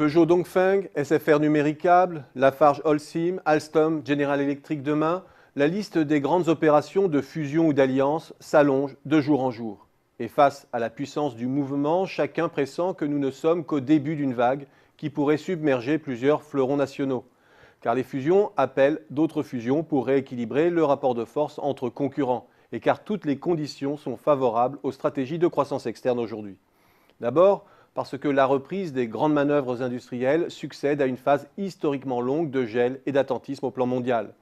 Peugeot Dongfeng, SFR Numéricable, Lafarge Holcim, Alstom, General Electric demain, la liste des grandes opérations de fusion ou d'alliance s'allonge de jour en jour. Et face à la puissance du mouvement, chacun pressent que nous ne sommes qu'au début d'une vague qui pourrait submerger plusieurs fleurons nationaux. Car les fusions appellent d'autres fusions pour rééquilibrer le rapport de force entre concurrents et car toutes les conditions sont favorables aux stratégies de croissance externe aujourd'hui. D'abord, parce que la reprise des grandes manœuvres industrielles succède à une phase historiquement longue de gel et d'attentisme au plan mondial.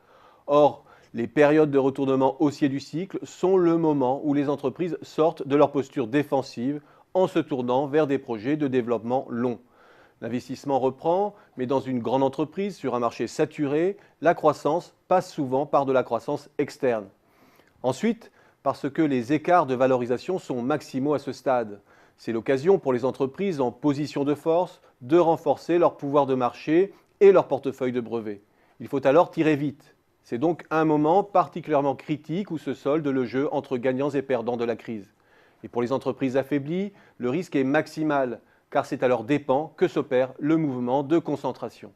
Or, les périodes de retournement haussier du cycle sont le moment où les entreprises sortent de leur posture défensive en se tournant vers des projets de développement long. L'investissement reprend, mais dans une grande entreprise, sur un marché saturé, la croissance passe souvent par de la croissance externe. Ensuite, parce que les écarts de valorisation sont maximaux à ce stade. C'est l'occasion pour les entreprises en position de force de renforcer leur pouvoir de marché et leur portefeuille de brevets. Il faut alors tirer vite. C'est donc un moment particulièrement critique où se solde le jeu entre gagnants et perdants de la crise. Et pour les entreprises affaiblies, le risque est maximal, car c'est à leurs dépens que s'opère le mouvement de concentration.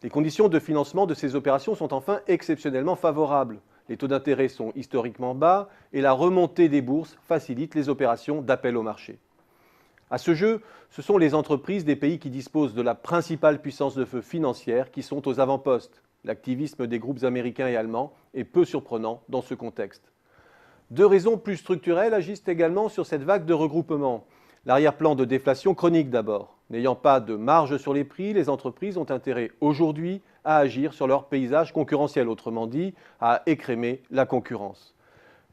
Les conditions de financement de ces opérations sont enfin exceptionnellement favorables. Les taux d'intérêt sont historiquement bas et la remontée des bourses facilite les opérations d'appel au marché. À ce jeu, ce sont les entreprises des pays qui disposent de la principale puissance de feu financière qui sont aux avant-postes. L'activisme des groupes américains et allemands est peu surprenant dans ce contexte. Deux raisons plus structurelles agissent également sur cette vague de regroupement. L'arrière-plan de déflation chronique d'abord. N'ayant pas de marge sur les prix, les entreprises ont intérêt aujourd'hui à agir sur leur paysage concurrentiel, autrement dit, à écrémer la concurrence.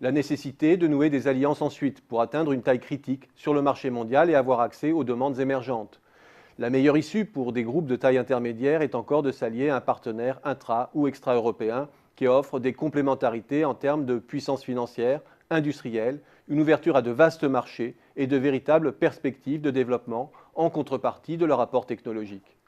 La nécessité de nouer des alliances ensuite pour atteindre une taille critique sur le marché mondial et avoir accès aux demandes émergentes. La meilleure issue pour des groupes de taille intermédiaire est encore de s'allier à un partenaire intra- ou extra-européen qui offre des complémentarités en termes de puissance financière, industrielle, une ouverture à de vastes marchés et de véritables perspectives de développement en contrepartie de leur apport technologique.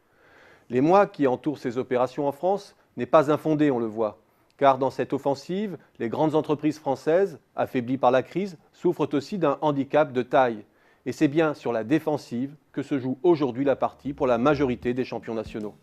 L'émoi qui entoure ces opérations en France n'est pas infondé, on le voit, car dans cette offensive, les grandes entreprises françaises, affaiblies par la crise, souffrent aussi d'un handicap de taille. Et c'est bien sur la défensive que se joue aujourd'hui la partie pour la majorité des champions nationaux.